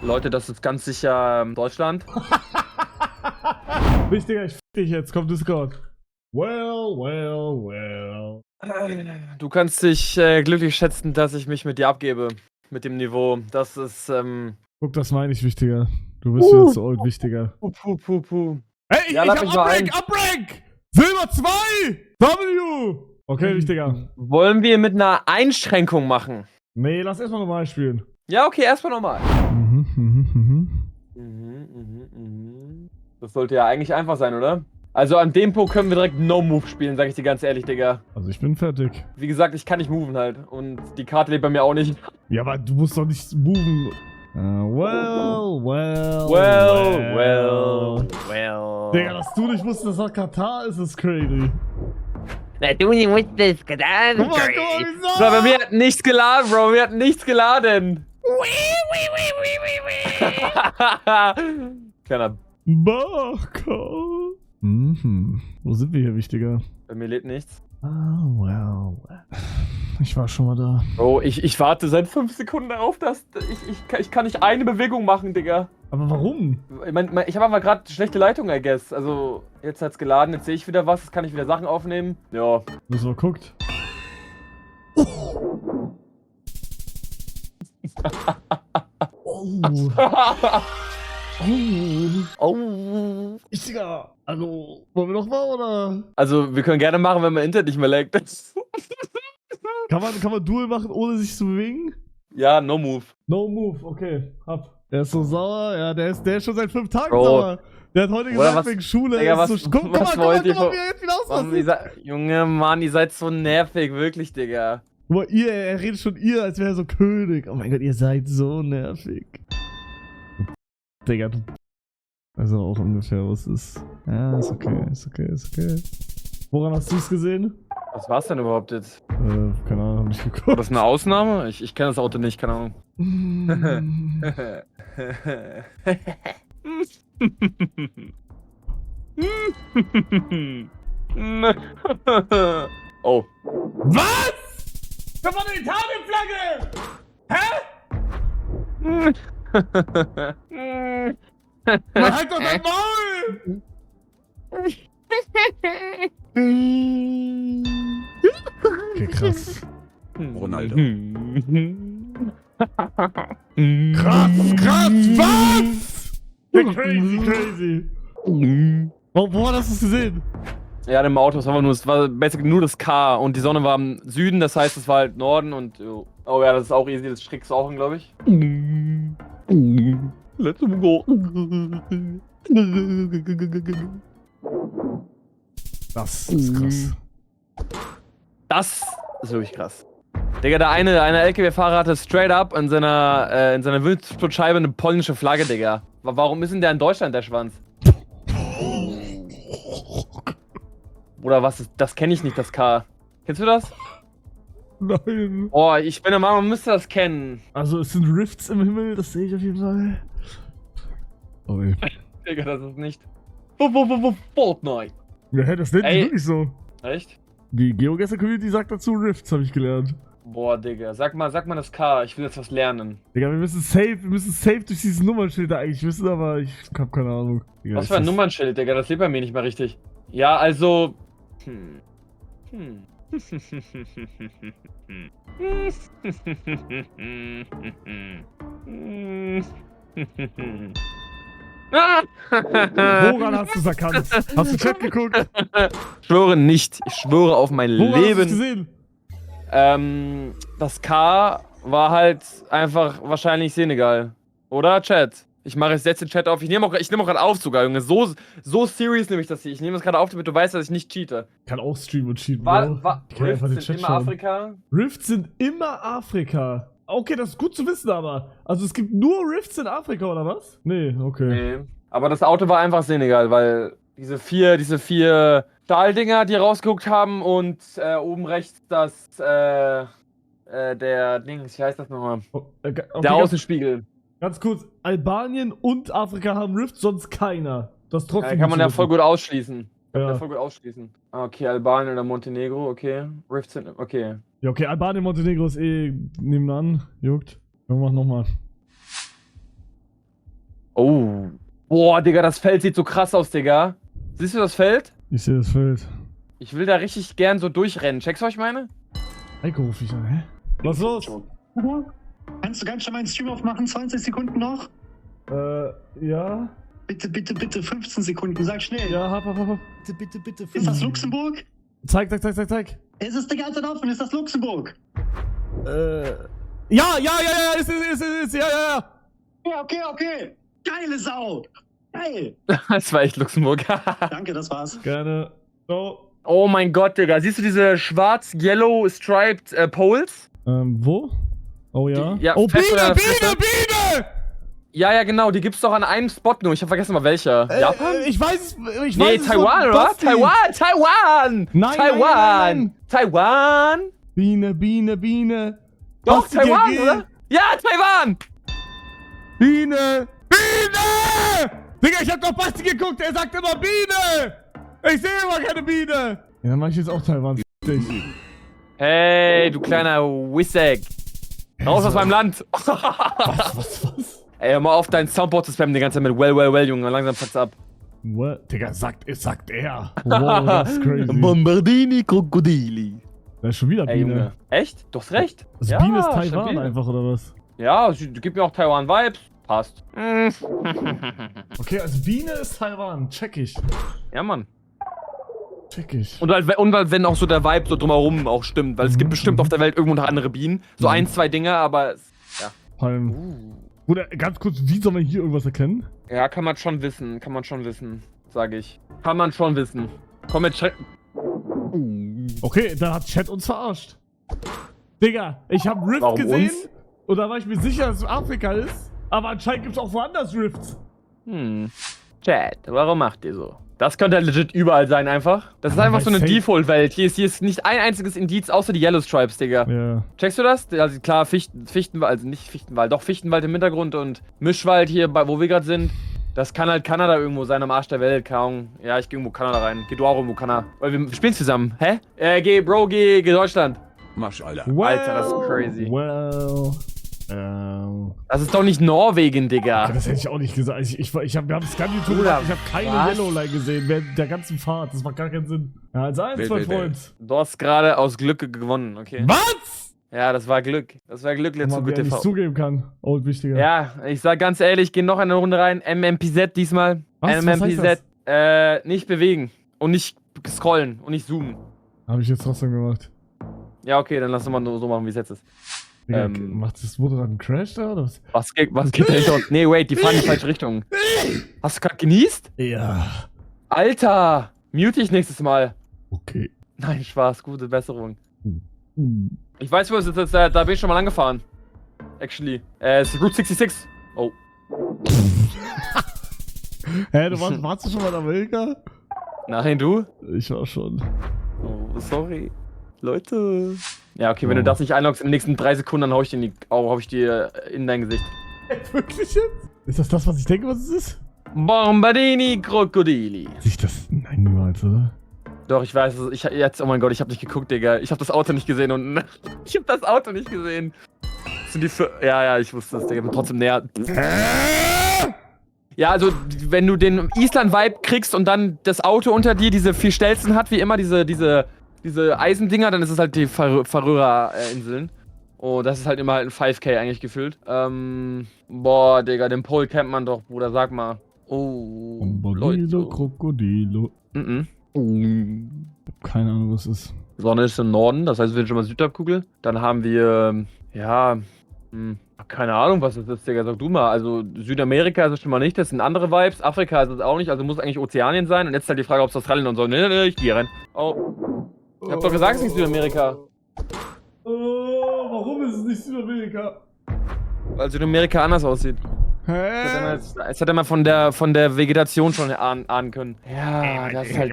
Leute, das ist ganz sicher Deutschland. Wichtiger, ich fick dich jetzt. Komm, Discord. Well. Du kannst dich glücklich schätzen, dass ich mich mit dir abgebe. Mit dem Niveau. Das ist, Guck, das meine ich, Wichtiger. Du bist wieder zu old, Wichtiger. Puh. Hey, Ja, ich lad hab mich mal ein. Uprank! Silber 2! W! Okay, Wichtiger. Wollen wir mit einer Einschränkung machen? Nee, lass erstmal normal spielen. Ja, okay, erstmal normal. Mhm. Das sollte ja eigentlich einfach sein, oder? Also an dem Punkt können wir direkt No-Move spielen, sag ich dir ganz ehrlich, Digga. Also ich bin fertig. Wie gesagt, ich kann nicht moven halt. Und die Karte lebt bei mir auch nicht. Ja, aber du musst doch nicht moven. Well. Digga, dass du nicht wusstest, dass das Katar ist, ist crazy. Na, du nicht wusstest, Katar. Guck mal, wieso? Bro, bei mir hat nichts geladen, Bro. Wir hatten nichts geladen. Kleiner. Baka. Wo sind wir hier, Wichtiger? Bei mir lädt nichts. Well. Ich war schon mal da. Bro, ich warte seit 5 Sekunden darauf, dass ich kann nicht eine Bewegung machen, Digga. Aber warum? Ich habe aber gerade schlechte Leitung, I guess. Also, jetzt hat's geladen, jetzt sehe ich wieder was, jetzt kann ich wieder Sachen aufnehmen. Ja. Du hast mal geguckt. Oh. Wichtiger. Also, wollen wir noch mal, oder? Also, wir können gerne machen, wenn mein Internet nicht mehr laggt. Kann man Duel machen, ohne sich zu bewegen? Ja, no move. No move, okay. Der ist so sauer, ja, der ist schon seit 5 Tagen Bro. sauer. Der hat heute gesagt, was- wegen Schule. Digga, ist so, guck mal, wie er jetzt wieder ausrastet. Junge Mann, ihr seid so nervig, wirklich, Digga. Guck mal, er redet schon als wäre er so König. Oh mein Gott, ihr seid so nervig. Digga, du. Also auch ungefähr, was ist. Ja, ist okay. Woran hast du es gesehen? Was war's denn überhaupt jetzt? Keine Ahnung, hab nicht War geguckt. das eine Ausnahme? Ich kenne das Auto nicht, keine Ahnung. Oh. Was? Das war eine Italienflagge! Hä? Man halt doch dein Maul! Okay, krass. Ronaldo. Krass, was? Ja, crazy. Wo hast du es gesehen? Ja, im Auto, es war basically nur das K und die Sonne war im Süden, das heißt, es war halt Norden und oh ja, das ist auch easy, das strickst du auch hin, glaube ich. Let's go. Das ist krass. Das ist wirklich krass. Digga, der eine LKW-Fahrer hatte straight up in seiner Windschutzscheibe eine polnische Flagge, Digga. Warum ist denn der in Deutschland, der Schwanz? Oder was ist, das kenne ich nicht, das K. Kennst du das? Nein. Oh, ich bin der Meinung, man müsste das kennen. Also es sind Rifts im Himmel, das sehe ich auf jeden Fall. Oh ey. Digga, das ist nicht. Fortnite. Ja, hä, das nennt die Ey. wirklich so. Echt? Die GeoGuessr-Community sagt dazu Rifts, habe ich gelernt. Boah, Digga, sag mal das K, ich will jetzt was lernen. Digga, wir müssen safe durch dieses Nummernschild da eigentlich wissen, aber ich hab keine Ahnung. Digga, Was ist für ein das- Nummernschild, Digga, das lebt bei mir nicht mal richtig. Ja, also. Woran hast du es erkannt? Hast du Chat geguckt? Schwöre nicht. Ich schwöre auf mein Woran hast du es Leben. gesehen? Das K war halt einfach wahrscheinlich Senegal. Oder, Chat? Ich mache jetzt den Chat auf. Ich nehme auch gerade auf sogar, Junge. So serious nehme ich das hier. Ich nehme das gerade auf, damit du weißt, dass ich nicht cheate. Kann auch streamen und cheaten. Bro. Ich kann einfach den Rifts Chat sind immer schauen. Afrika. Rifts sind immer Afrika. Okay, das ist gut zu wissen, aber. Also es gibt nur Rifts in Afrika, oder was? Nee, okay. Nee. Aber das Auto war einfach Senegal, weil diese vier Stahldinger, die rausgeguckt haben und oben rechts der Dings, wie heißt das nochmal? Okay, Der Außenspiegel. ganz kurz, Albanien und Afrika haben Rifts, sonst keiner. Das ist trotzdem Kann man gut ja zu voll wissen. gut ausschließen. Ja. Voll gut ausschließen. Okay, Albanien oder Montenegro, okay. Rifts sind, okay. Ja, okay, Albanien, Montenegro ist eh nebenan. Juckt. Wir machen nochmal. Oh. Boah, Digga, das Feld sieht so krass aus, Digga. Siehst du das Feld? Ich sehe das Feld. Ich will da richtig gern so durchrennen. Checkst du, was ich meine? Heiko ruf ich an, hä? Was los? Kannst du schon meinen Stream aufmachen? 20 Sekunden noch? Ja? Bitte, bitte, bitte, 15 Sekunden, sag schnell. Ja, hab. Bitte, bitte, bitte. Ist das Luxemburg? Zeig. Ist es die ganze Zeit offen? Ist das Luxemburg? Ja, ist, ja. Ja, okay. Geile Sau. Geil. Das war echt Luxemburg. Danke, das war's. Gerne. So. Oh mein Gott, Digga. Siehst du diese schwarz-yellow striped Poles? Wo? Oh ja. Die- ja, oh, fest oder Biene! Ja, genau. Die gibt's doch an einem Spot nur. Ich hab vergessen mal welcher. Japan? Ich weiß es. Nee, Taiwan, oder? Taiwan! Nein. Taiwan! Biene. Doch, Basti, Taiwan, GG. oder? Ja, Taiwan! Biene! Digga, ich hab doch Basti geguckt, er sagt immer Biene! Ich sehe immer keine Biene! Ja, dann mach ich jetzt auch Taiwan. Hey, du kleiner Wisseg. Raus aus meinem Land! Was? Ey, hör mal auf, dein Soundboard zu spammen die ganze Zeit mit well, Junge. Langsam fuck's ab. What? Digga, sagt er. Wow, das ist crazy. Bombardini Krokodili. Da ist schon wieder Ey, Biene. Junge. Echt? Du hast recht. Das Biene ist Taiwan stabil. einfach, oder was? Ja, gib mir auch Taiwan-Vibes. Passt. Okay, also Biene ist Taiwan. Check ich. Ja, Mann. Und halt, wenn auch so der Vibe so drumherum auch stimmt, weil es gibt bestimmt auf der Welt irgendwo noch andere Bienen. So ein, zwei Dinger, aber ja. Bruder, ganz kurz, wie soll man hier irgendwas erkennen? Ja, kann man schon wissen, sage ich. Kann man schon wissen. Komm mit Chat. Okay, da hat Chat uns verarscht. Digga, ich hab Rift Warum gesehen uns? und da war ich mir sicher, dass es Afrika ist. Aber anscheinend gibt's auch woanders Rifts. Chat, warum macht ihr so? Das könnte halt legit überall sein einfach. Das ist Aber einfach so eine safe- Default-Welt. Hier ist nicht ein einziges Indiz außer die Yellow Stripes, Digga. Ja. Checkst du das? Also klar, Fichtenwald, also nicht Fichtenwald, doch Fichtenwald im Hintergrund und Mischwald hier, wo wir gerade sind. Das kann halt Kanada irgendwo sein, am Arsch der Welt, keine Ahnung. Ja, ich geh irgendwo Kanada rein. Geh du auch irgendwo Kanada. Weil wir spielen zusammen. Hä? Geh Deutschland. Marsch, Alter. Alter, das ist crazy. Well. Das ist doch nicht Norwegen, Digga. Das hätte ich auch nicht gesagt. Wir haben Scan-YouTube Bruder, gemacht, ich habe keine was? Yellowline gesehen während der ganzen Fahrt. Das macht gar keinen Sinn. Ja, als eins, mein Freund. Du hast gerade aus Glück gewonnen, okay? Was? Ja, das war Glück. Das war Glück, Wenn Let's man Go mir nicht TV. zugeben kann. Oh, wichtiger. Ja, ich sag ganz ehrlich, geh noch eine Runde rein. MMPZ diesmal. Was MMPZ. Nicht bewegen. Und nicht scrollen. Und nicht zoomen. Habe ich jetzt trotzdem gemacht. Ja, okay, dann lass uns mal so machen, wie es jetzt ist. Digga, macht das Motorrad einen Crash da oder was? Was geht da hinter uns? Nee, wait, die fahren in die falsche Richtung. Hast du gerade genießt? Ja. Alter! Mute ich nächstes Mal. Okay. Nein, Spaß, gute Besserung. Ich weiß, wo es ist, da bin ich schon mal angefahren. Actually. Es ist Route 66. Oh. Hä, warst du schon mal in Amerika? Nein, du? Ich war schon. Oh, sorry. Leute. Ja, okay, wenn du das nicht einloggst in den nächsten 3 Sekunden, dann hau ich dir in dein Gesicht. Wirklich jetzt? Ist das, was ich denke, was es ist? Bombardini Krokodili. Sich das. Nein, niemals, oder? Doch, ich weiß es. Oh mein Gott, ich hab nicht geguckt, Digga. Ich hab das Auto nicht gesehen und. Ich hab das Auto nicht gesehen. Das sind die ja, ich wusste es, Digga. Bin trotzdem näher. Ja, also, wenn du den Island-Vibe kriegst und dann das Auto unter dir diese 4 Stelzen hat, wie immer, diese Eisendinger, dann ist es halt die Färöer-Inseln. Oh, das ist halt immer halt ein 5K eigentlich gefühlt. Boah, Digga, den Pole kennt man doch, Bruder, sag mal. Oh, Bombardilo, Leute. Krokodilo. Keine Ahnung, was es ist. Sonne ist im Norden, das heißt, wir sind schon mal Südhalbkugel. Dann haben wir, ja, keine Ahnung, was das ist, Digga, sag du mal. Also, Südamerika ist es schon mal nicht, das sind andere Vibes. Afrika ist es auch nicht, also muss eigentlich Ozeanien sein. Und jetzt halt die Frage, ob es Australien und so. Nee, ich gehe rein. Oh. Ich hab doch gesagt, es ist nicht Südamerika. Warum ist es nicht Südamerika? Weil Südamerika anders aussieht. Hä? Es hätte man von der Vegetation schon ahnen können. Ja, das ist halt.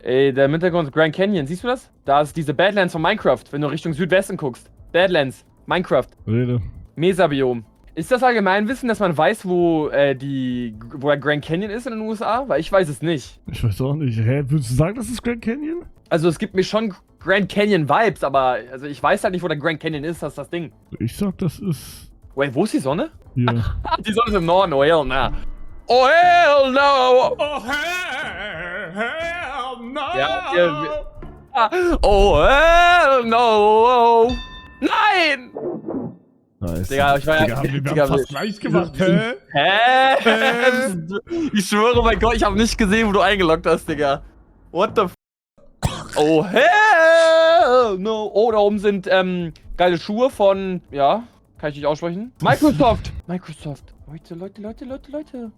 Ey, der im Hintergrund ist Grand Canyon, siehst du das? Da ist diese Badlands von Minecraft, wenn du Richtung Südwesten guckst. Badlands, Minecraft, Rede. Mesabiom. Ist das Allgemeinwissen, dass man weiß, wo der Grand Canyon ist in den USA? Weil ich weiß es nicht. Ich weiß auch nicht. Hä, würdest du sagen, das ist Grand Canyon? Also es gibt mir schon Grand Canyon Vibes, aber also ich weiß halt nicht, wo der Grand Canyon ist, das ist das Ding. Ich sag, das ist Wait, wo ist die Sonne? Hier. Die Sonne ist im Norden, oh hell no. Oh hell no! Oh, hell no! Oh hell no! Nein! Nice. Digga, ich war Digga, wir haben fast gleich gemacht, hä? Ich schwöre, mein Gott, ich habe nicht gesehen, wo du eingeloggt hast, Digga. What the f... Oh, hell no. Oh, da oben sind, geile Schuhe von, ja, kann ich nicht aussprechen. Microsoft. Leute.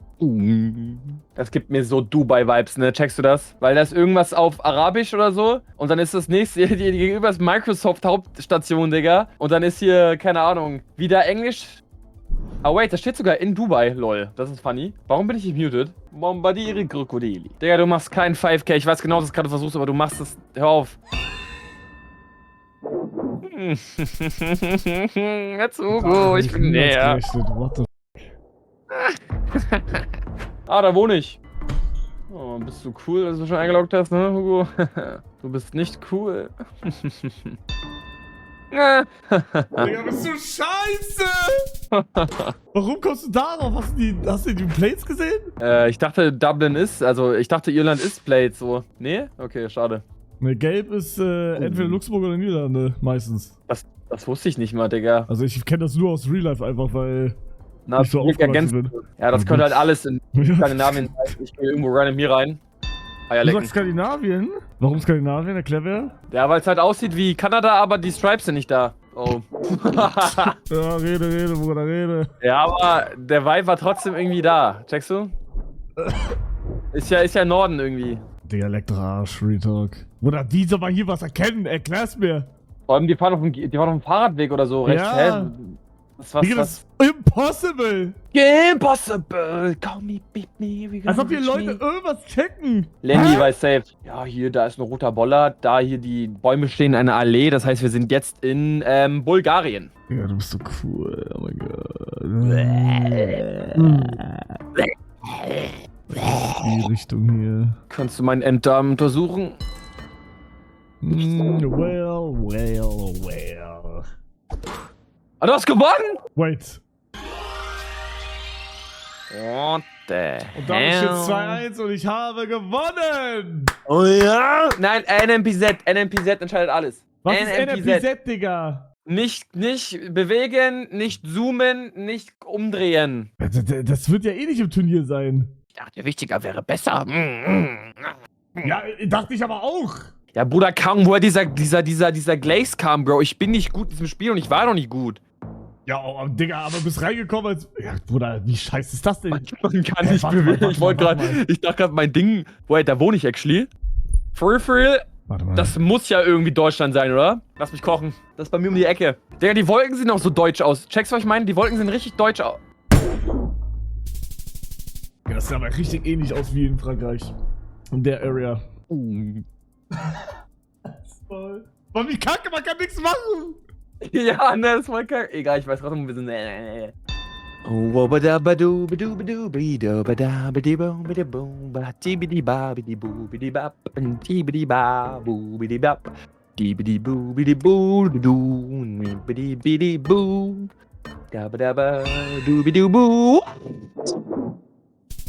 Das gibt mir so Dubai-Vibes, ne? Checkst du das? Weil das irgendwas auf Arabisch oder so und dann ist das nächste, hier gegenüber ist Microsoft-Hauptstation, Digga. Und dann ist hier, keine Ahnung, wieder Englisch. Ah, wait, das steht sogar in Dubai, lol. Das ist funny. Warum bin ich nicht muted? Bombardiere Krokodili. Digga, du machst keinen 5K. Ich weiß genau, dass du gerade versuchst, aber du machst es. Hör auf. Jetzt Hugo, ich bin näher. What the Ah, da wohne ich. Oh, bist du cool, dass du schon eingeloggt hast, ne, Hugo? Du bist nicht cool. Digga, bist du scheiße! Warum kommst du darauf? Hast du die Plates gesehen? Ich dachte, Dublin ist, also ich dachte, Irland ist Plate, so. Nee? Okay, schade. Ne, gelb ist entweder Luxemburg oder Niederlande, meistens. Das wusste ich nicht mal, Digga. Also ich kenne das nur aus Real Life einfach, weil Na, ich so das aufgewachsen bin. Ja, das könnte halt alles in Skandinavien sein. Ich gehe irgendwo random hier rein. Du Eierlecken. sagst Skandinavien? Warum Skandinavien? Erklär wer? Ja, weil es halt aussieht wie Kanada, aber die Stripes sind nicht da. Oh. Ja, rede, Bruder, rede. Ja, aber der Vibe war trotzdem irgendwie da. Checkst du? Ist ja Norden irgendwie. Digga, Elektroarsch, Retalk. Bruder, die soll mal hier was erkennen, erklär's mir. Vor allem, die fahren auf dem Fahrradweg oder so, rechts. Ja. Hä? Was? Digga, das ist impossible. Impossible! Call me, beat me, we Als ob hier Leute irgendwas checken. Lenny Hä? weiß safe. Ja, hier, da ist ein roter Boller. Da hier die Bäume stehen in einer Allee. Das heißt, wir sind jetzt in Bulgarien. Ja, du bist so cool. Oh mein Gott. Die Richtung hier. Kannst du meinen Enddarm untersuchen? Well. Ah, du hast gewonnen! Wait. What the Und damit steht 2-1 und ich habe gewonnen. Oh ja? Nein, NMPZ entscheidet alles. Was ist NMPZ, Digga? Nicht bewegen, nicht zoomen, nicht umdrehen. Das wird ja eh nicht im Turnier sein. Ich dachte, wichtiger wäre besser. Ja, dachte ich aber auch. Ja, Bruder, kaum woher dieser Glaze kam, Bro. Ich bin nicht gut in diesem Spiel und ich war noch nicht gut. Ja, oh, Digga, aber bist reingekommen als... Ja, Bruder, wie scheiße ist das denn? Man kann nicht bewegen. Ich dachte gerade, mein Ding... Wait, da wohne ich actually. For real? Warte mal. Das muss ja irgendwie Deutschland sein, oder? Lass mich kochen. Das ist bei mir um die Ecke. Digga, die Wolken sehen auch so deutsch aus. Checkst du, was ich meine? Die Wolken sehen richtig deutsch aus. Ja, das sieht aber richtig ähnlich aus wie in Frankreich. In der Area. Voll. Mann, wie kacke, man kann nichts machen. Ja, ne, das war kacke. Egal, ich weiß trotzdem, wir sind...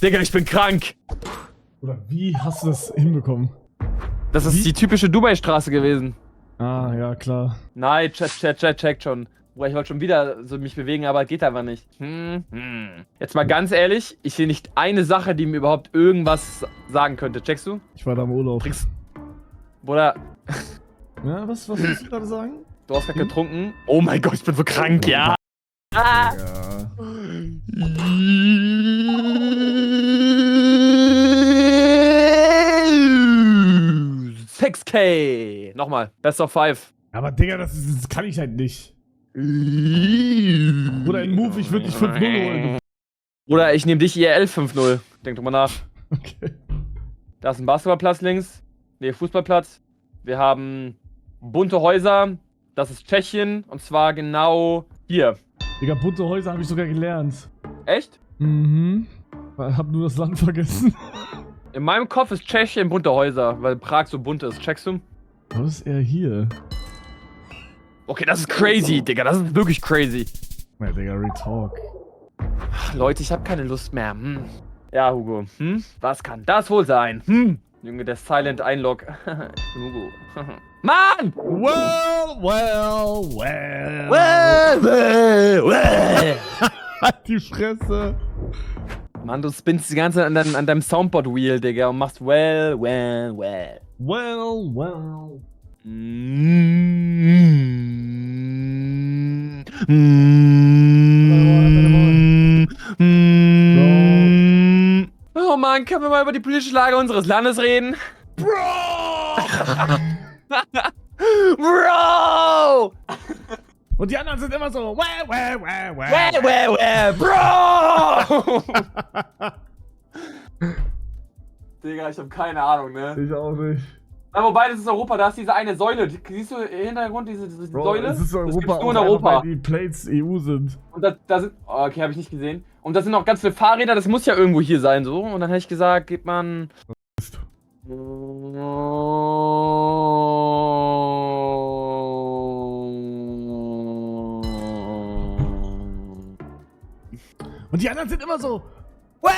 Digga, ich bin krank. Oder wie hast du das hinbekommen? Das ist die typische Dubai-Straße gewesen. Ah, ja, klar. Nein, check schon. Boah, ich wollte schon wieder so mich bewegen, aber geht einfach nicht. Jetzt mal ganz ehrlich, ich sehe nicht eine Sache, die mir überhaupt irgendwas sagen könnte. Checkst du? Ich war da im Urlaub. Bruder, Ja, was willst du gerade sagen? du hast gerade getrunken. Oh mein Gott, ich bin so krank, ja. Ja. 6K. Nochmal, Best of 5. Aber Digga, das kann ich halt nicht. Oder ein Move, ich würde dich 5-0 holen. Oder ich nehme dich IRL 5-0. Denk doch mal nach. Okay. Da ist ein Basketballplatz links. Ne, Fußballplatz. Wir haben bunte Häuser. Das ist Tschechien. Und zwar genau hier. Digga, bunte Häuser habe ich sogar gelernt. Echt? Mhm. Hab nur das Land vergessen. In meinem Kopf ist Tschechien bunte Häuser, weil Prag so bunt ist. Checkst du? Was ist er hier? Okay, das ist crazy, Digga. Das ist wirklich crazy. Ja, Digga, Retalk. Ach, Leute, ich habe keine Lust mehr. Ja, Hugo. Was kann das wohl sein? Junge, der Silent Einlog. Hugo. Mann! Well. Halt die Fresse. Mann, du spinnst die ganze Zeit an deinem Soundboard-Wheel, Digga, und machst well. Well. Oh Mann, können wir mal über die politische Lage unseres Landes reden? Bro! Und die anderen sind immer so, well. Bro! Digga, ich hab keine Ahnung, ne? Ich auch nicht. Ja, wobei, das ist Europa, da ist diese eine Säule. Siehst du im Hintergrund diese Bro, Säule? es ist Das Europa, gibt's nur in auch Europa. einfach, weil die Plates EU sind. Und da sind. Oh, okay, habe ich nicht gesehen. Und da sind noch ganz viele Fahrräder, das muss ja irgendwo hier sein, so. Und dann hätte ich gesagt, gibt man. Und die anderen sind immer so, Bro!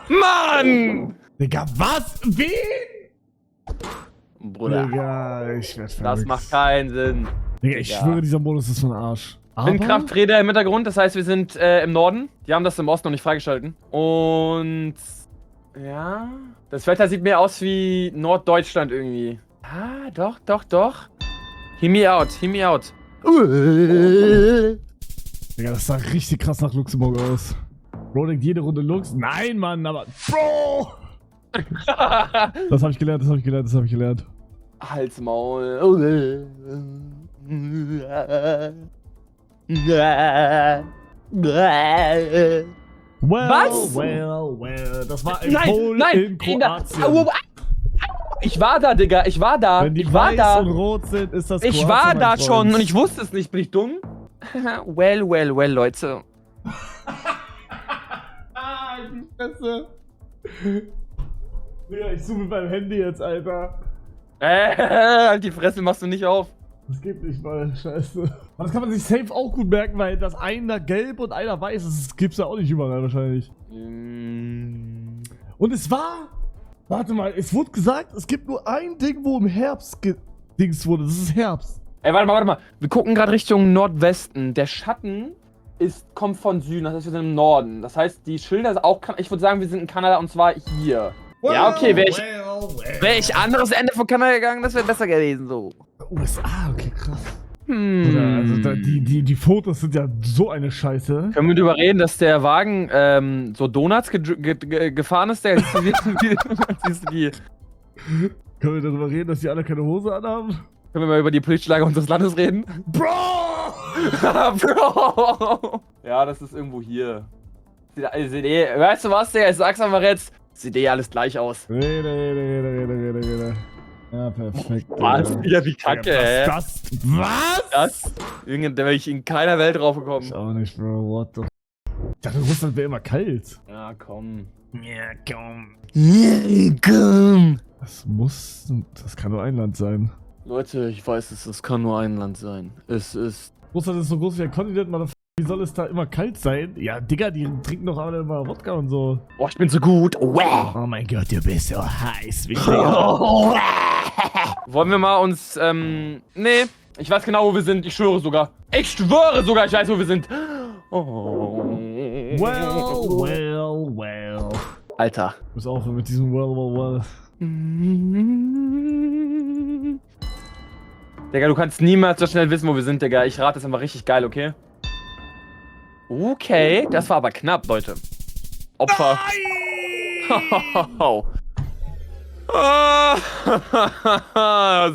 Mann! Digga, was? Wen? Bruder, Digga, ich werd verrückt. das macht keinen Sinn. Digga, ich schwöre, dieser Modus ist von Arsch. Windkrafträder im Hintergrund, das heißt, wir sind im Norden. Die haben das im Osten noch nicht freigeschalten. Und. Ja. Das Wetter sieht mehr aus wie Norddeutschland irgendwie. Ah, doch. Hear me out. Digga, das sah richtig krass nach Luxemburg aus. Bro denkt jede Runde Lux. Nein, Mann, aber. Bro! Das hab ich gelernt. Halsmaul. Was? Well. Das war in Polen, in Kroatien. Ich war da, Digga. Wenn die weiß und rot sind, ist das Ich Kroatien, war mein da Freund. schon und ich wusste es nicht. Bin ich dumm? well, Leute. Die Fresse. Digga, ich zoome mit meinem Handy jetzt, Alter. Halt die Fresse, machst du nicht auf. Das geht nicht mal, scheiße. Aber das kann man sich safe auch gut merken, weil das einer gelb und einer weiß ist. Das gibt's ja auch nicht überall wahrscheinlich. Und es war... Warte mal, es wurde gesagt, es gibt nur ein Ding, wo im Herbst gedings wurde. Das ist Herbst. Ey, warte mal. Wir gucken gerade Richtung Nordwesten. Der Schatten kommt von Süden, das heißt, wir sind im Norden. Das heißt, die Schilder ist auch... Ich würde sagen, wir sind in Kanada und zwar hier. Ja, okay, wäre ich anderes Ende von Kanada gegangen, das wäre besser gewesen, so. USA, okay, krass. Oder, also die Fotos sind ja so eine Scheiße. Können wir darüber reden, dass der Wagen so Donuts gefahren ist? Siehst du die? Können wir darüber reden, dass die alle keine Hose anhaben? Können wir mal über die politische Lage unseres Landes reden? Bro! Bro! Ja, das ist irgendwo hier. Weißt du was, Digga? Ich sag's einfach jetzt. Sieht alles gleich aus. Rede. Ja, perfekt. Was? Ja, wie kacke, ey. Was? Das? Junge, da wäre ich in keiner Welt drauf gekommen. Ich auch nicht, Bro. What the f***? Ich dachte, Russland wäre immer kalt. Ja, komm. Das kann nur ein Land sein. Leute, ich weiß es, es kann nur ein Land sein. Es ist... Russland ist so groß wie ein Kontinent, man. Wie soll es da immer kalt sein? Ja, Digga, die trinken doch alle immer Wodka und so. Oh, ich bin so gut. Oh mein Gott, du bist so heiß. Wie Wollen wir mal uns, nee. Ich weiß genau, wo wir sind. Ich schwöre sogar. Ich weiß, wo wir sind. Oh. Well. Alter. Ich muss aufhören mit diesem well. Digga, du kannst niemals so schnell wissen, wo wir sind, Digga. Ich rate, das ist einfach richtig geil, okay? Okay, das war aber knapp, Leute. Opfer.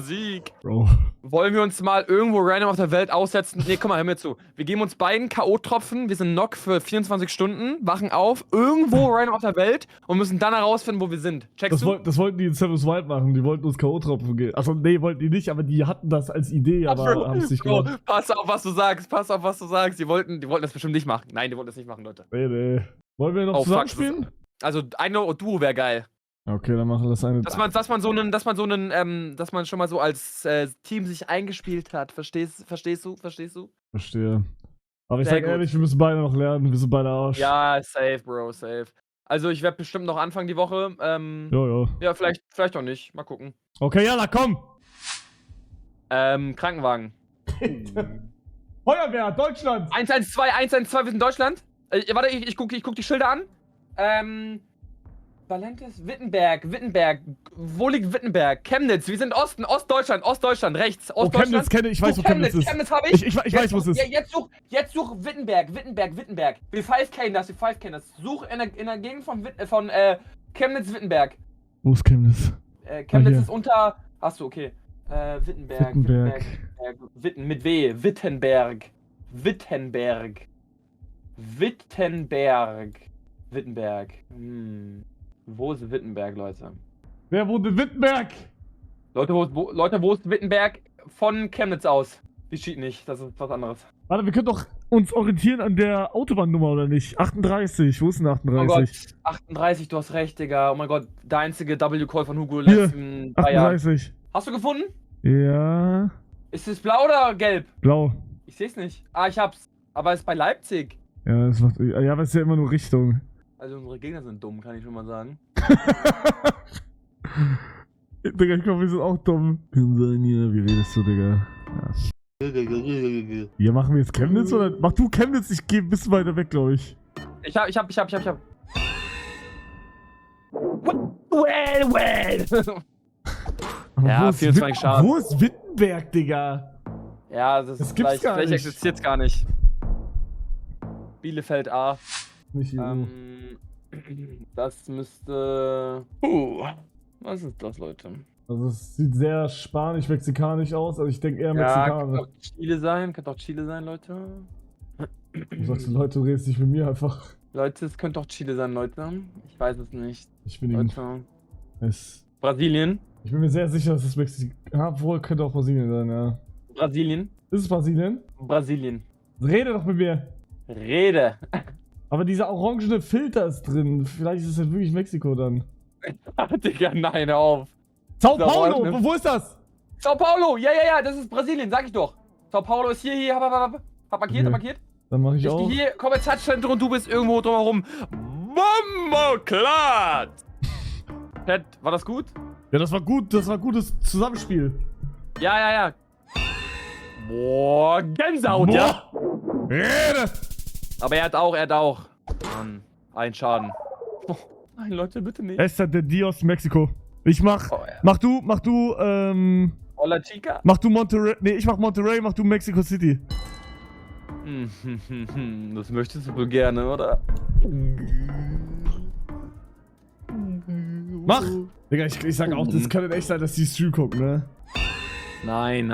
Sieg. Bro. Wollen wir uns mal irgendwo random auf der Welt aussetzen? Nee, guck mal, hör mir zu. Wir geben uns beiden K.O.-Tropfen, wir sind Knock für 24 Stunden, wachen auf, irgendwo random auf der Welt und müssen dann herausfinden, wo wir sind. Checkst du? Das wollten die in Seven's Wild machen, die wollten uns K.O.-Tropfen geben. Achso, nee, wollten die nicht, aber die hatten das als Idee, aber haben es nicht Bro, gemacht. pass auf, was du sagst, Die wollten das bestimmt nicht machen. Nein, die wollten das nicht machen, Leute. Nee. Wollen wir noch Oh, zusammen fuck, spielen? Also, eine Duo wäre geil. Okay, dann machen wir das eine. Dass man schon mal so als Team sich eingespielt hat. Verstehst du? Verstehe. Aber ich Sehr sag gut. ehrlich, wir müssen beide noch lernen. Wir sind beide Arsch. Ja, safe, Bro, safe. Also ich werde bestimmt noch anfangen die Woche. Ja. Ja, vielleicht auch nicht. Mal gucken. Okay, Jalla, komm! Krankenwagen. Feuerwehr, Deutschland! 112, wir sind in Deutschland. Warte, ich guck die Schilder an. Valentis, Wittenberg. Wo liegt Wittenberg? Chemnitz, wir sind Ostdeutschland, rechts. Oh, Chemnitz kenne ich, weiß, wo Chemnitz ist. Chemnitz habe ich. Ich weiß, wo es ist. Jetzt such Wittenberg. Wir 5K das. Such in der Gegend von Chemnitz-Wittenberg. Wo ist Chemnitz? Chemnitz hier. ist unter. Achso, okay. Wittenberg. Witten mit W. Wittenberg. Wo ist Wittenberg, Leute? Wer wohnt in Wittenberg? Leute, wo ist Wittenberg von Chemnitz aus? Wir cheaten nicht, das ist was anderes. Warte, wir können doch uns orientieren an der Autobahnnummer, oder nicht? 38, wo ist denn 38? Oh Gott, 38, du hast recht, Digga. Oh mein Gott, der einzige W-Call von Hugo Hier, letzten 3 Jahren. 38. Hast du gefunden? Ja. Ist es blau oder gelb? Blau. Ich seh's nicht. Ah, ich hab's. Aber es ist bei Leipzig. Ja, das macht. Ja, aber es ist ja immer nur Richtung. Also unsere Gegner sind dumm, kann ich schon mal sagen. Digga, ich glaube, wir sind auch dumm. Wie redest du, Digga? Ja. Hier machen wir jetzt Chemnitz oder? Mach du Chemnitz, ich geh ein bisschen weiter weg, glaube ich. Ich hab. Well. Aber Ja, wo ist 24 Schaden. Wo ist Wittenberg, Digga? Ja, das Das ist gibt's gar vielleicht nicht. existiert's gar nicht. Bielefeld A. Nicht hier. Das müsste. Was ist das, Leute? Also es sieht sehr spanisch-mexikanisch aus, also ich denke eher Ja, Mexikaner. könnte auch Chile sein, Leute. Du sagst, Leute, du redest nicht mit mir einfach. Leute, es könnte auch Chile sein, Leute. Ich weiß es nicht. Ich bin ihm. Leute. Ich Brasilien. bin mir sehr sicher, dass es Mexikaner. Obwohl, könnte auch Brasilien sein, ja. Brasilien. Ist es Brasilien? Brasilien. Rede doch mit mir. Rede. Aber dieser orangene Filter ist drin. Vielleicht ist es halt wirklich Mexiko dann. Digga, nein, hör auf. Sao Da Paulo, war- wo ist das? Sao Paulo, ja, das ist Brasilien, sag ich doch. Sao Paulo ist hier, hab markiert. Dann mache ich Ich auch. geh hier, komm ins Touchcenter und du bist irgendwo drumherum. Bomboklat! Chat, war das gut? Ja, das war gut. Das war gutes Zusammenspiel. Ja. Boah, Gänsehaut, ja. Rede! Aber er hat auch. Mann, ein Schaden. Oh, nein, Leute, bitte nicht. Esther de Dios, Mexiko. Ich mach. Oh, ja. Mach du, Hola, Chica. mach du Monterrey. Nee, ich mach Monterrey, mach du Mexico City. Das möchtest du wohl gerne, oder? Mach! Digga, ich sag auch, das kann echt sein, dass die Stream gucken, ne? Nein.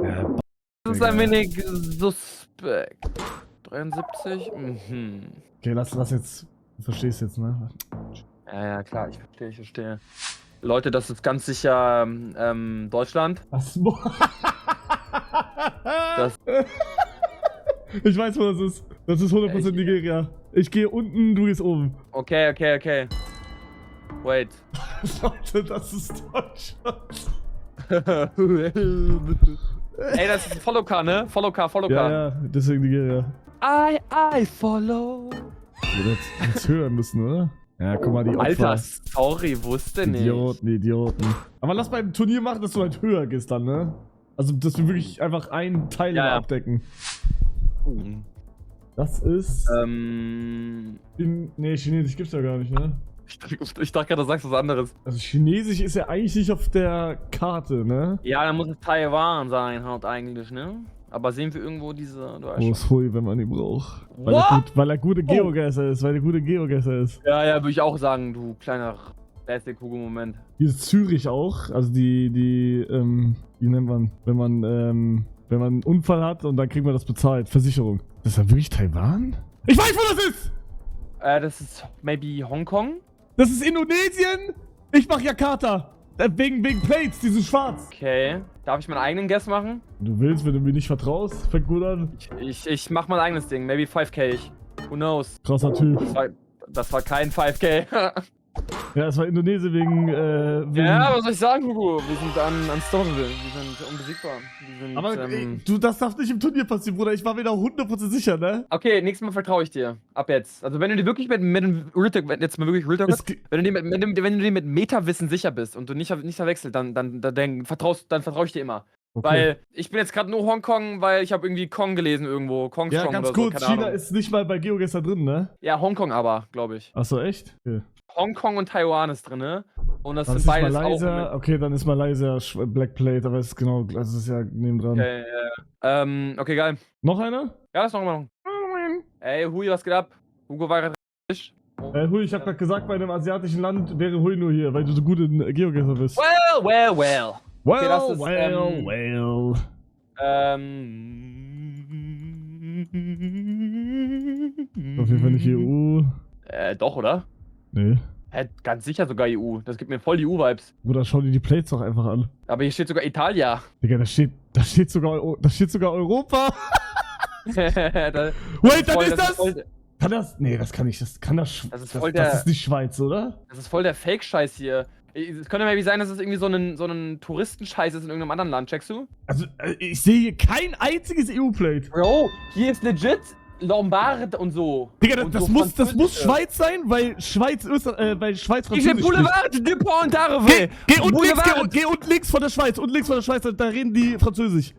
Ja, Das ist ein wenig suspekt. 73? okay, lass jetzt. Du verstehst jetzt, ne? Ja, klar, ich verstehe. Leute, das ist ganz sicher Deutschland. Was? Das- Ich weiß, wo das ist. Das ist 100% Nigeria. Ich gehe unten, du gehst oben. Okay. Wait. Leute, das ist Deutschland. Ey, das ist Follow-Car, ne? Follow-Car. Ja, deswegen Nigeria. I follow. Wir jetzt hören müssen, oder? Ja, guck mal, die Opfer. Alter, sorry, wusste nicht. Idioten. Aber lass beim Turnier machen, dass du halt höher gehst dann, ne? Also, dass wir wirklich einfach einen Teil Ja. abdecken. Das ist... Nee, Chinesisch gibt's ja gar nicht, ne? Ich dachte gerade, du sagst was anderes. Also Chinesisch ist ja eigentlich nicht auf der Karte, ne? Ja, dann muss es Taiwan sein, halt eigentlich, ne? Aber sehen wir irgendwo diese... Wo ist Hui, wenn man ihn braucht? What? Weil er gute Geogesser ist, Ja, würde ich auch sagen, du kleiner Plastik-Hugo-Moment. Hier ist Zürich auch, also wie nennt man, wenn man einen Unfall hat und dann kriegt man das bezahlt, Versicherung. Das ist ja wirklich Taiwan? Ich weiß, wo das ist! Das ist maybe Hongkong? Das ist Indonesien! Ich mach Jakarta! Wegen Plates, die sind schwarz. Okay. Darf ich meinen eigenen Guess machen? Du willst, wenn du mir nicht vertraust, fängt gut an. Ich mach mein eigenes Ding. Maybe 5K. Who knows? Krasser Typ. Das war kein 5K. Ja, es war Indonesien wegen Ja, was soll ich sagen, Hugo? Wir sind unstoppable. Wir sind unbesiegbar. Wir sind, aber du, das darf nicht im Turnier passieren, Bruder. Ich war mir da 100% sicher, ne? Okay, nächstes Mal vertraue ich dir. Ab jetzt. Also wenn du dir wirklich mit dem Real Talk, jetzt mal wirklich Real Talk hast, wenn du dir mit Meta-Wissen sicher bist und du nicht verwechselt, dann vertraue ich dir immer. Okay. Weil ich bin jetzt gerade nur Hongkong, weil ich habe irgendwie Kong gelesen irgendwo. Kong Ja, Strong ganz oder so, kurz, keine China Ahnung. ist nicht mal bei GeoGuessr drin, ne? Ja, Hongkong aber, glaube ich. Achso, echt? Okay. Hongkong und Taiwan ist drin, ne? Und das Dann sind ist beides Malaysia, auch. okay, dann ist Malaysia Black Plate, aber es ist genau, das ist ja nebendran. Okay, okay, geil. Noch einer? Ja, das noch mal. Ey, Hui, was geht ab? Hugo war gerade richtig. Hui, ich hab grad gesagt, bei einem asiatischen Land wäre Hui nur hier, weil du so gut in GeoGuessr bist. Well. Well, Okay, das ist, well. Auf jeden Fall nicht EU. Doch, oder? Nee. Ganz sicher sogar EU. Das gibt mir voll die EU-Vibes. Bruder, schau dir die Plates doch einfach an. Aber hier steht sogar Italia. Digga, da steht sogar Europa. Wait, dann ist das? Kann das? Nee, das kann nicht. Das ist nicht Schweiz, oder? Das ist voll der Fake-Scheiß hier. Es könnte maybe sein, dass es irgendwie so ein Touristenscheiß ist in irgendeinem anderen Land, checkst du? Also, ich sehe hier kein einziges EU-Plate. Bro, hier ist legit Lombard und so. Digga, und das so muss Schweiz sein, weil Schweiz Französisch Ich bin Boulevard de Pont d'Arve. Geh unten links von der Schweiz. Unten links von der Schweiz, da reden die Französisch.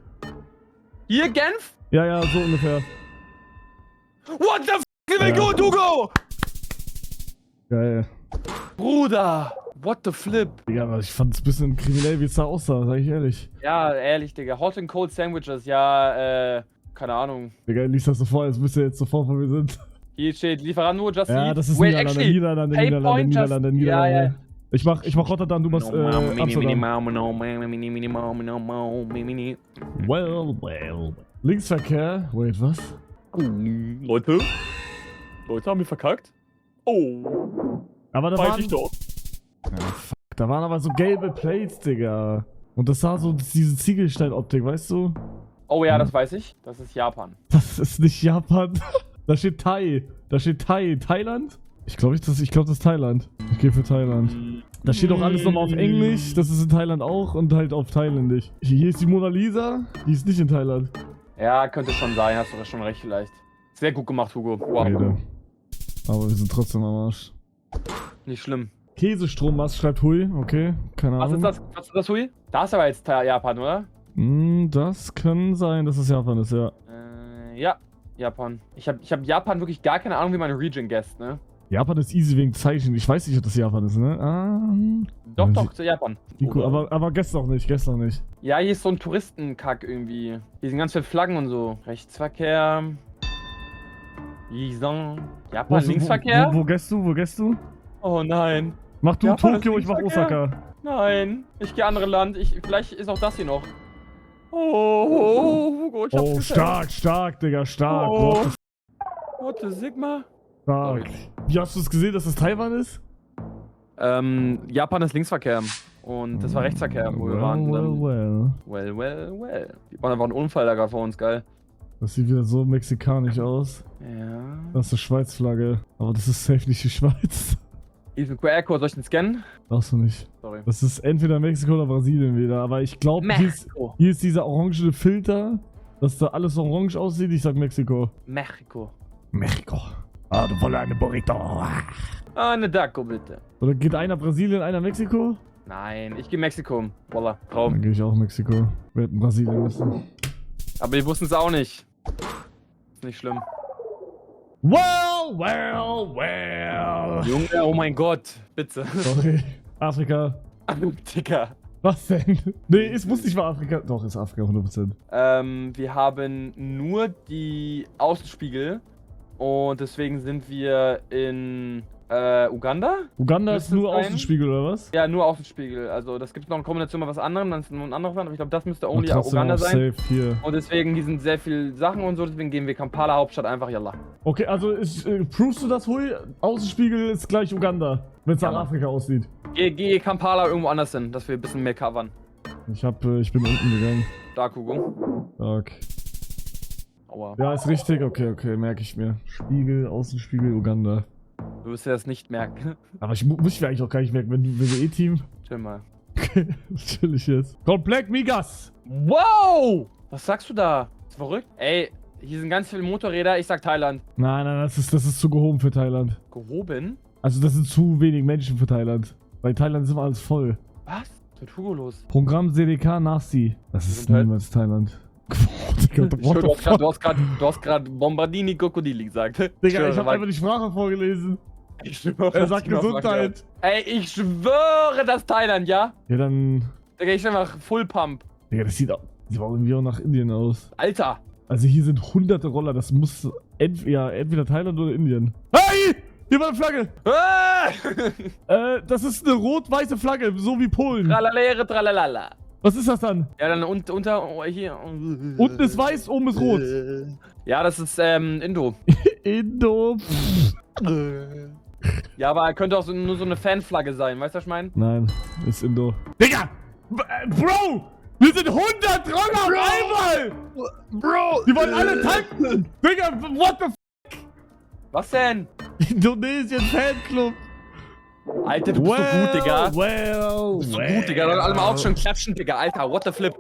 Hier, Genf? Ja, so ungefähr. What the f*** will go, Hugo? Geil. Bruder, what the flip? Digga, aber ich fand es ein bisschen kriminell, wie es da aussah, sag ich ehrlich. Ja, ehrlich, Digga. Hot and Cold Sandwiches, ja, keine Ahnung. Digga, liest das so vor, als müsste jetzt sofort, wo wir sind. Hier steht Lieferando, just Ja, eat. das ist Wait, Niederlande, actually, Niederlande. Paypoint just... Ja. Ich mach Rotterdam, du machst Amsterdam. Well. Linksverkehr. Wait, was? Leute haben wir verkackt. Oh, Aber da weiß waren... ich doch. Ja, fuck. Da waren aber so gelbe Plates, Digga. Und das sah so diese Ziegelstein-Optik, weißt du? Oh ja, das weiß ich. Das ist Japan. Das ist nicht Japan. Da steht Thai. Thailand? Ich glaube, das ist Thailand. Ich gehe für Thailand. Da steht auch alles nochmal auf Englisch. Das ist in Thailand auch und halt auf Thailändisch. Hier ist die Mona Lisa. Die ist nicht in Thailand. Ja, könnte schon sein. Hast du schon recht vielleicht. Sehr gut gemacht, Hugo. Wow. Rede. Aber wir sind trotzdem am Arsch. Nicht schlimm. Käsestrommast schreibt Hui. Okay, keine Was Ahnung. ist das? Was ist das, Hui? Da ist aber jetzt Japan, oder? Das kann sein, dass es Japan ist, ja. Ja. Japan. Ich hab Japan wirklich gar keine Ahnung, wie man Region guesst, ne? Japan ist easy wegen Zeichen. Ich weiß nicht, ob das Japan ist, ne? Doch, zu Japan. Cool, aber gestern noch nicht. Ja, hier ist so ein Touristenkack irgendwie. Hier sind ganz viele Flaggen und so. Rechtsverkehr. Japan, Linksverkehr? Wo gehst du? Oh nein. Mach du Japan Tokio, ist ich mach Linksverkehr? Osaka. Nein. Ich gehe andere Land. Vielleicht ist auch das hier noch. Oh, Hugo, ich hab's Oh, geschafft. stark, Digga, stark. Oh. What the Sigma? Stark. Wie hast du es gesehen, dass das Taiwan ist? Japan ist Linksverkehr. Und das war Rechtsverkehr, wo wir waren. Well. Die waren einfach ein Unfall da gerade vor uns, geil. Das sieht wieder so mexikanisch aus. Ja. Das ist eine Schweiz-Flagge. Aber das ist safe nicht die Schweiz. Hier ist ein QR-Code, soll ich den scannen? Darfst du nicht. Sorry. Das ist entweder Mexiko oder Brasilien wieder. Aber ich glaube, hier ist dieser orangene Filter, dass da alles orange aussieht. Ich sag Mexiko. Mexiko. Ah, du wolltest eine Burrito. Eine Taco, bitte. Oder geht einer Brasilien, einer Mexiko? Nein, ich gehe Mexiko. Voila, Traum. Dann gehe ich auch Mexiko. Wir hätten Brasilien müssen. Aber wir wussten es auch nicht. Ist nicht schlimm. Well. Junge, oh mein Gott. Bitte. Sorry. Afrika. Dicker. Was denn? Nee, es muss nicht mal Afrika. Doch, ist Afrika 100%. Wir haben nur die Außenspiegel. Und deswegen sind wir in Uganda? Uganda ist Müsste nur es sein? Außenspiegel, oder was? Ja, nur Außenspiegel. Also das gibt noch eine Kombination mit was anderem, dann ist nur ein anderes Land, aber ich glaube, das müsste Und only trotzdem Uganda auch sein. safe hier. Und deswegen, hier sind sehr viele Sachen und so, deswegen gehen wir Kampala, Hauptstadt, einfach yalla. Okay, also provest du das, Hui? Außenspiegel ist gleich Uganda, wenn es nach Ja. Afrika aussieht. Geh Kampala irgendwo anders hin, dass wir ein bisschen mehr covern. Ich bin unten gegangen. Stark, Hugo. Okay. Aua. Ja, ist richtig. Okay, merke ich mir. Spiegel, Außenspiegel, Uganda. Du wirst dir das nicht merken. Aber ich muss ich mir eigentlich auch gar nicht merken, wenn wir E-Team. Chill mal. Okay, chill ich jetzt. Kommt Black Migas! Wow! Was sagst du da? Ist verrückt? Ey, hier sind ganz viele Motorräder. Ich sag Thailand. Nein, das ist zu gehoben für Thailand. Gehoben? Also das sind zu wenig Menschen für Thailand. Weil Thailand ist immer alles voll. Was? Was ist mit Hugo los? Programm CDK Nasi. Das ist Gesundheit. niemals Thailand. Digga, what the fuck? Du hast gerade Bombardini Krokodili gesagt. Digga, ich hab einfach die Sprache vorgelesen. Ich schwöre, Er sagt Gesundheit. Ey, ich schwöre, das ist Thailand, ja? Ja, dann... Digga, ich einfach Full Pump. Digga, das sieht auch irgendwie auch nach Indien aus. Alter. Also hier sind hunderte Roller. Das muss entweder Thailand oder Indien. Hey! Hier war eine Flagge! Ah! Das ist eine rot-weiße Flagge, so wie Polen. Tralalere, tralalala. Was ist das dann? Ja, dann unter, hier. Unten ist weiß, oben ist rot. Ja, das ist, Indo. Indo. Ja, aber könnte auch nur so eine Fanflagge sein, weißt du, was ich meine? Nein, ist Indo. Digga! Bro! Wir sind 100 Roller auf einmal! Bro! Die wollen alle tanken! Digga, what the f... Was denn? Indonesien Fanclub! Alter, du bist so gut, Digga. Well, So gut, Digga. Dann alle mal auch schon klatschen, Digga. Alter, what the flip?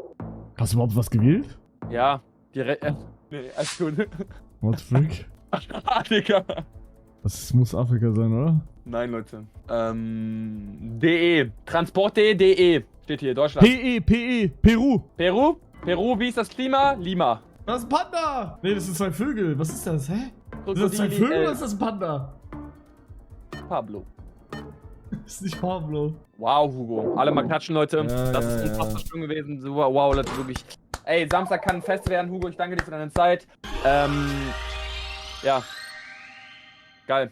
Hast du überhaupt was gewählt? Ja, direkt. Nee, alles gut. What the frick? Digga. Das muss Afrika sein, oder? Nein, Leute. DE. Transport.de. Steht hier, Deutschland. PE, Peru. Peru? Peru, wie ist das Klima? Lima. Das ist ein Panda! Nee, das sind zwei Vögel. Was ist das? Hä? Sind das zwei Krokodili, Vögel oder ist das ein Panda? Pablo. Das ist nicht Pablo. Wow, Hugo. Alle mal klatschen, Leute. Ja, Das ja, ist ja. unfassbar schön gewesen. So, wow, Leute, wirklich. Ey, Samstag kann ein Fest werden, Hugo. Ich danke dir für deine Zeit. Ja. Geil.